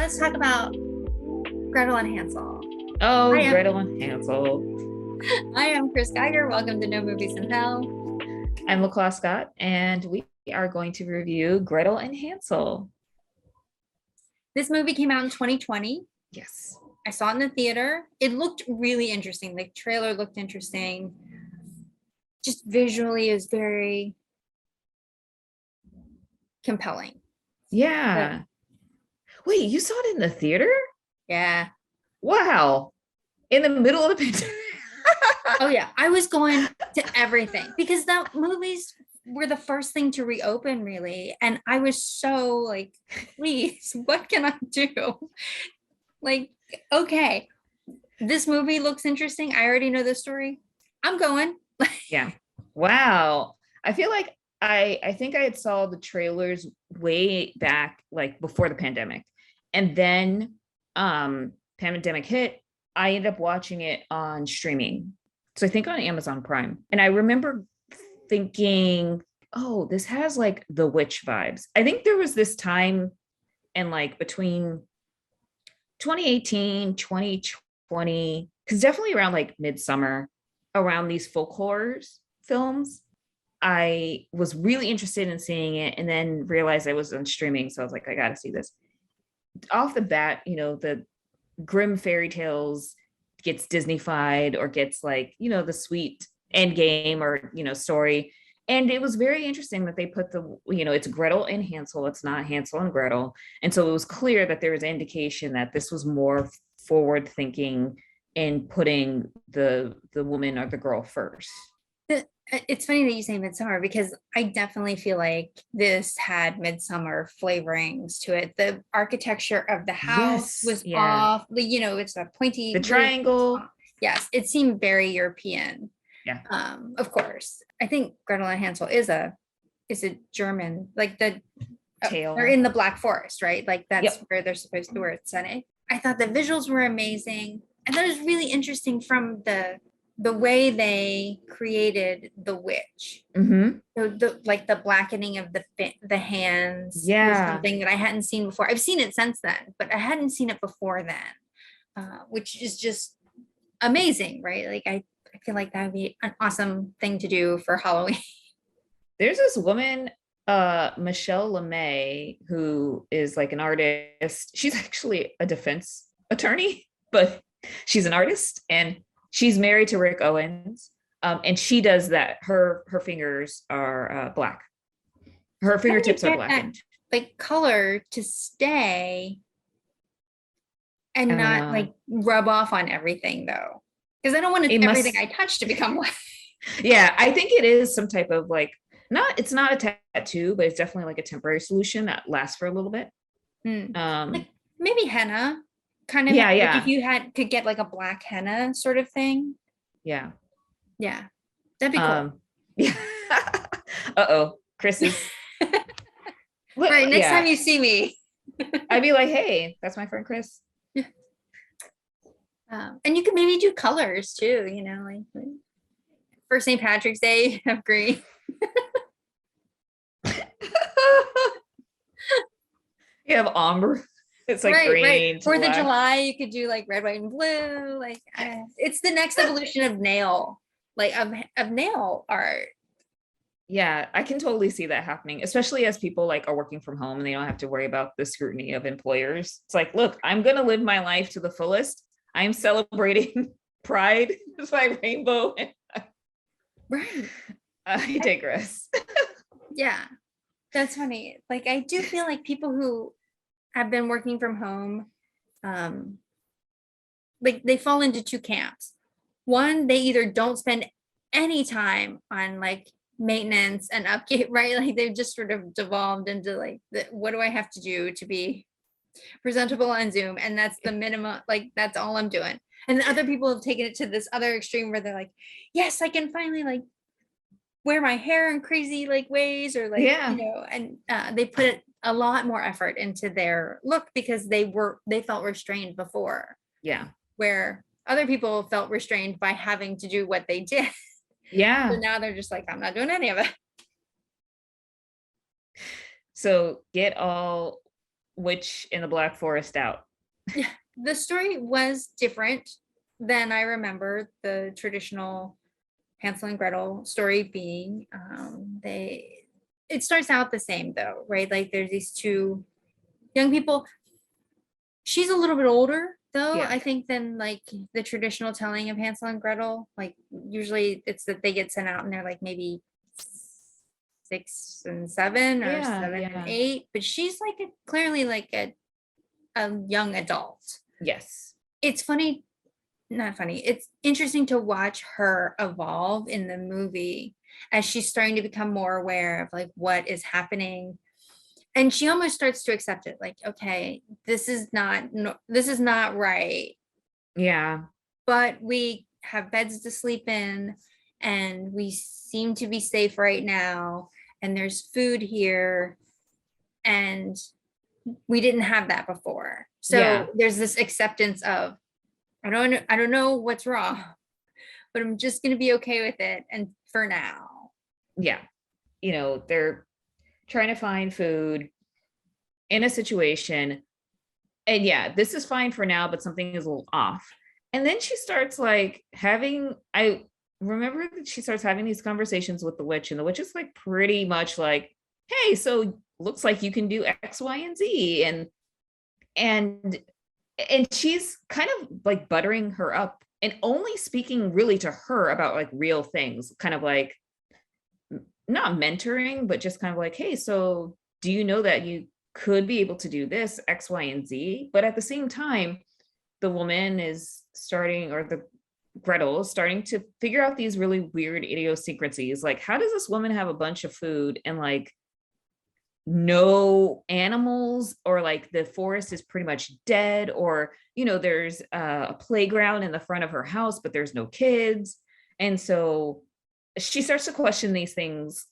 let's talk about Gretel and Hansel. Oh, I am Gretel and Hansel. I am Chris Geiger. Welcome to No Movies in Hell. I'm LaClaw Scott, and we are going to review Gretel and Hansel. This movie came out in 2020. Yes. I saw it in the theater. It looked really interesting. The trailer looked interesting. Just visually is very compelling. Yeah. Wait, you saw it in the theater? Yeah. Wow. In the middle of the pandemic. Oh yeah. I was going to everything because the movies were the first thing to reopen, really. And I was so like, please, what can I do? Like, okay, this movie looks interesting. I already know the story. I'm going. Yeah. Wow. I feel like I think I had saw the trailers way back, like before the pandemic. And then pandemic hit. I ended up watching it on streaming. So I think on Amazon Prime. And I remember thinking, oh, this has like the witch vibes. I think there was this time and like between 2018, 2020, because definitely around like midsummer, around these folk horrors films, I was really interested in seeing it and then realized I was on streaming. So I was like, I got to see this. Off the bat, the grim fairy tales gets Disneyfied or gets like, the sweet end game or, story. And it was very interesting that they put it's Gretel and Hansel. It's not Hansel and Gretel. And so it was clear that there was an indication that this was more forward thinking in putting the woman or the girl first. It's funny that you say midsummer because I definitely feel like this had midsummer flavorings to it. The architecture of the house was off. It's a pointy the triangle. Yes, it seemed very European. Yeah. Of course. I think Gretel and Hansel is a German, like the tale. They're in the Black Forest, right? Like that's Yep. where it's setting. I thought the visuals were amazing. I thought it was really interesting from the way they created the witch. Mm-hmm. So the blackening of the hands was something that I hadn't seen before. I've seen it since then, but I hadn't seen it before then, which is just amazing, right? Like I feel like that would be an awesome thing to do for Halloween. There's this woman, Michelle LeMay, who is like an artist. She's actually a defense attorney, but she's an artist and she's married to Rick Owens. And she does that. Her fingers are black. Her fingertips are blackened. Like color to stay and not like rub off on everything though. Because I don't want everything I touch to become white. Yeah, I think it is some type of like, it's not a tattoo, but it's definitely like a temporary solution that lasts for a little bit. Like maybe henna. Kind of like if you could get like a black henna sort of thing. Yeah That'd be cool. Yeah. Uh-oh, Chris is right, next time you see me I'd be like, hey, that's my friend Chris. And you can maybe do colors too, like for St. Patrick's Day of green. You have ombre. It's like green. Right. 4th of July, you could do like red, white, and blue. Like it's the next evolution of nail, like of nail art. Yeah, I can totally see that happening, especially as people like are working from home and they don't have to worry about the scrutiny of employers. It's like, look, I'm gonna live my life to the fullest. I'm celebrating Pride with my rainbow. Right. I digress. Yeah, that's funny. Like I do feel like people who have been working from home, like they fall into two camps. One, they either don't spend any time on like maintenance and upkeep, right? Like they've just sort of devolved into like, what do I have to do to be presentable on Zoom? And that's the minimum, like that's all I'm doing. And then other people have taken it to this other extreme where they're like, yes, I can finally like wear my hair in crazy like ways or like, and they put a lot more effort into their look because they felt restrained before. Yeah. Where other people felt restrained by having to do what they did. Yeah. So now they're just like, I'm not doing any of it. So get all witch in the Black Forest out. Yeah, the story was different than I remember the traditional Hansel and Gretel story being. It starts out the same though, right? Like there's these two young people. She's a little bit older though, Yeah. I think, than like the traditional telling of Hansel and Gretel. Like usually it's that they get sent out and they're like maybe 6 and 7 or Yeah. 7 and 8, but she's like clearly like a young adult. Yes. It's funny, not funny. It's interesting to watch her evolve in the movie as she's starting to become more aware of like what is happening. And she almost starts to accept it, like, okay, this is not no, this is not right, Yeah. but we have beds to sleep in and we seem to be safe right now, and there's food here, and we didn't have that before. Yeah. So there's this acceptance of I don't know what's wrong, but I'm just going to be okay with it and for now. Yeah. They're trying to find food in a situation. And yeah, this is fine for now, but something is a little off. And then she starts like I remember that she starts having these conversations with the witch, and the witch is like pretty much like, hey, so looks like you can do X, Y, and Z. And she's kind of like buttering her up and only speaking really to her about like real things, kind of like not mentoring, but just kind of like, hey, so do you know that you could be able to do this X, Y, and Z? But at the same time, the woman is starting, or the Gretel is starting to figure out these really weird idiosyncrasies. Like, how does this woman have a bunch of food and like no animals, or like the forest is pretty much dead, or there's a playground in the front of her house but there's no kids? And so she starts to question these things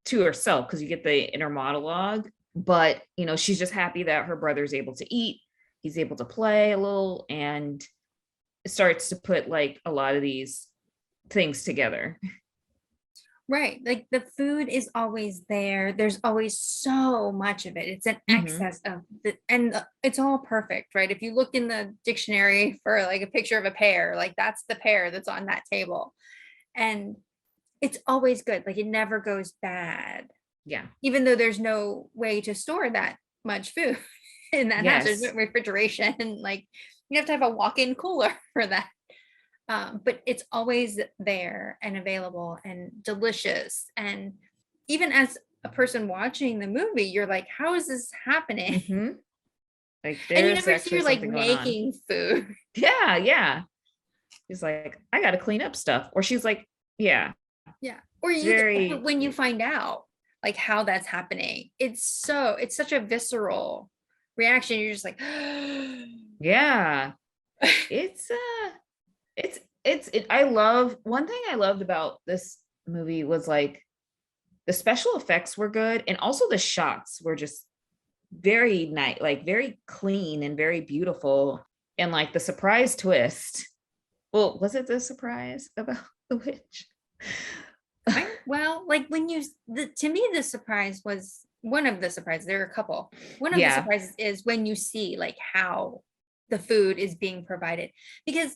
to herself, because you get the inner monologue. But she's just happy that her brother's able to eat, he's able to play a little, and starts to put like a lot of these things together. Right. Like the food is always there. There's always so much of it. It's an Mm-hmm. excess of it's all perfect, right? If you look in the dictionary for like a picture of a pear, like that's the pear that's on that table. And it's always good. Like it never goes bad, Yeah. even though there's no way to store that much food in that house. There's no Yes. refrigeration. Like you have to have a walk-in cooler for that. But it's always there and available and delicious. And even as a person watching the movie, you're like, how is this happening? Mm-hmm. Like And you there's never see actually her like something going on. making food. Yeah, yeah. She's like, I got to clean up stuff. Or she's like, yeah, Yeah. Or it's you, very, when you find out like how that's happening, it's such a visceral reaction. You're just like, yeah. It's, I love, one thing I loved about this movie was like the special effects were good. And also the shots were just very nice, like very clean and very beautiful. And like the surprise twist. Well, was it the surprise about the witch? well, like when to me, the surprise was one of the surprises. There are a couple. One of the Yeah. surprises is when you see like how the food is being provided, because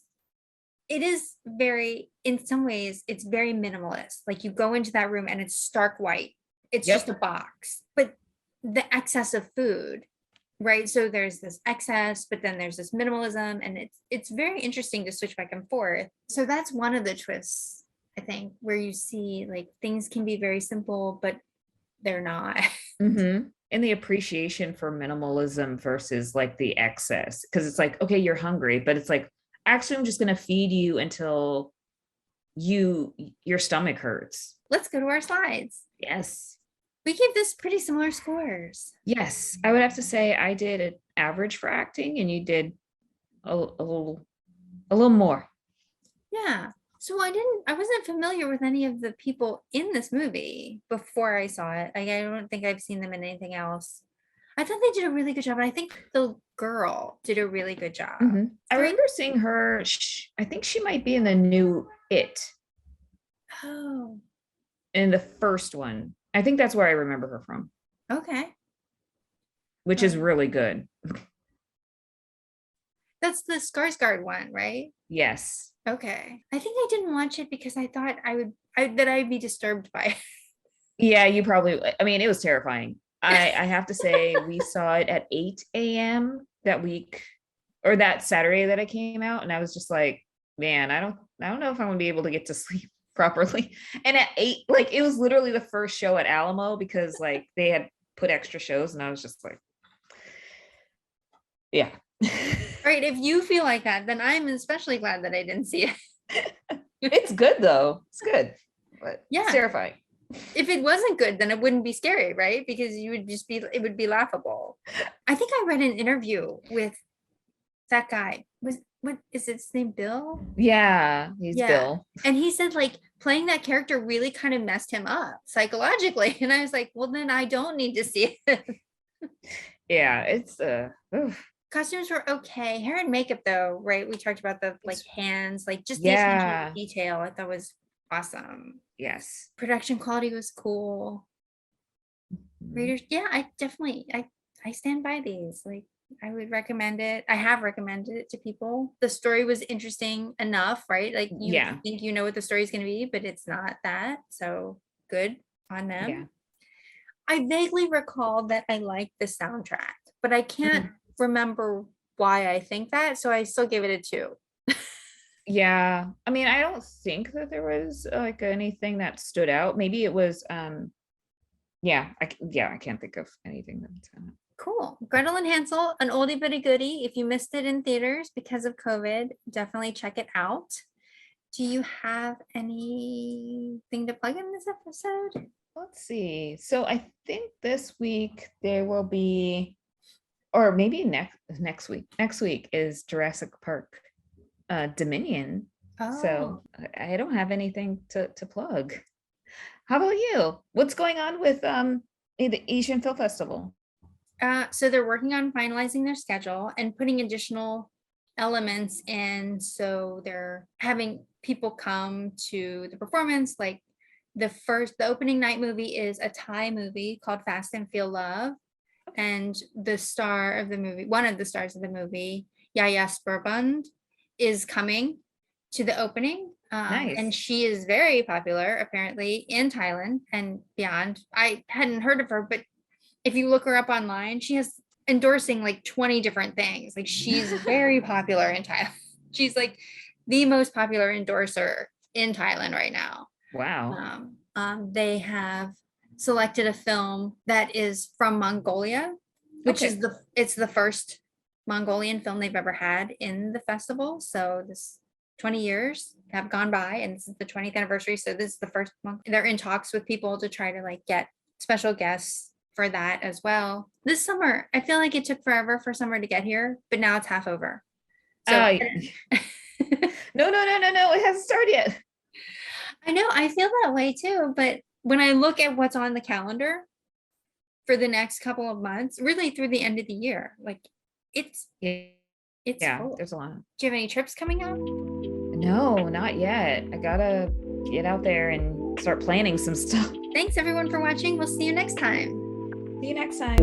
it is very, in some ways, it's very minimalist. Like you go into that room and it's stark white. It's just a Yep. box, but the excess of food, right? So there's this excess, but then there's this minimalism, and it's very interesting to switch back and forth. So that's one of the twists, I think, where you see like things can be very simple, but they're not. Mm-hmm. And the appreciation for minimalism versus like the excess. Because it's like, okay, you're hungry, but it's like, actually, I'm just going to feed you until your stomach hurts. Let's go to our slides. Yes. We gave this pretty similar scores. Yes. I would have to say I did an average for acting, and you did a little more. Yeah. So I wasn't familiar with any of the people in this movie before I saw it. Like, I don't think I've seen them in anything else. I thought they did a really good job. And I think the girl did a really good job. Mm-hmm. I Three. remember seeing her. I think she might be in the new It, Oh, in the first one. I think that's where I remember her from. okay. which is really good. That's the Skarsgård one, right? Yes. Okay. I think I didn't watch it because I thought that I'd be disturbed by it. Yeah, you probably, I mean, it was terrifying. I have to say, we saw it at 8 a.m. that week or that Saturday that it came out. And I was just like, man, I don't know if I'm gonna be able to get to sleep properly. And at 8, like it was literally the first show at Alamo because like they had put extra shows and I was just like, yeah. Right. If you feel like that, then I'm especially glad that I didn't see it. It's good though. It's good. But Yeah. it's terrifying. If it wasn't good, then it wouldn't be scary, right? Because you would just be, it would be laughable. I think I read an interview with that guy. What is his name? Bill? Yeah, he's Yeah. Bill. And he said like playing that character really kind of messed him up psychologically. And I was like, well, then I don't need to see it. Yeah, it's Costumes were okay. Hair and makeup though, right? We talked about the like hands, like just the attention to yeah. detail. I thought was awesome. Yes. Production quality was cool. Readers, yeah, I stand by these. Like I would recommend it. I have recommended it to people. The story was interesting enough, right? Like you Yeah. think you know what the story is going to be, but it's not that. So good on them. Yeah. I vaguely recall that I liked the soundtrack, but I can't Mhm. remember why I think that. So I still gave it a 2. Yeah. I mean, I don't think that there was like anything that stood out. Maybe it was yeah, I can't think of anything that's Cool. Gretel and Hansel, an oldie but a goodie. If you missed it in theaters because of COVID, definitely check it out. Do you have anything to plug in this episode? let's see. So I think this week there will be, or maybe next week. Next week is Jurassic Park Dominion. So Oh, I don't have anything to plug. How about you? What's going on with the Asian Film Festival? so they're working on finalizing their schedule and putting additional elements in. So they're having people come to the performance. Like the opening night movie is a Thai movie called Fast and Feel Love. And the star of the movie, one of the stars of the movie, Yaya Spurbund, is coming to the opening. Nice. And she is very popular apparently in Thailand and beyond. I hadn't heard of her, but if you look her up online, she has endorsing like 20 different things. Like she's very popular in Thailand. She's like the most popular endorser in Thailand right now. Wow. They have selected a film that is from Mongolia, which Okay. is it's the first Mongolian film they've ever had in the festival. So this 20 years have gone by and this is the 20th anniversary. So this is the first one. They're in talks with people to try to like get special guests for that as well. This summer, I feel like it took forever for summer to get here, but now it's half over. So No, no. It hasn't started yet. I know I feel that way too, but when I look at what's on the calendar for the next couple of months, really through the end of the year, like it's Yeah, it's yeah, full. there's a lot. Do you have any trips coming up? No, not yet. I gotta get out there and start planning some stuff. Thanks everyone for watching. We'll see you next time. See you next time.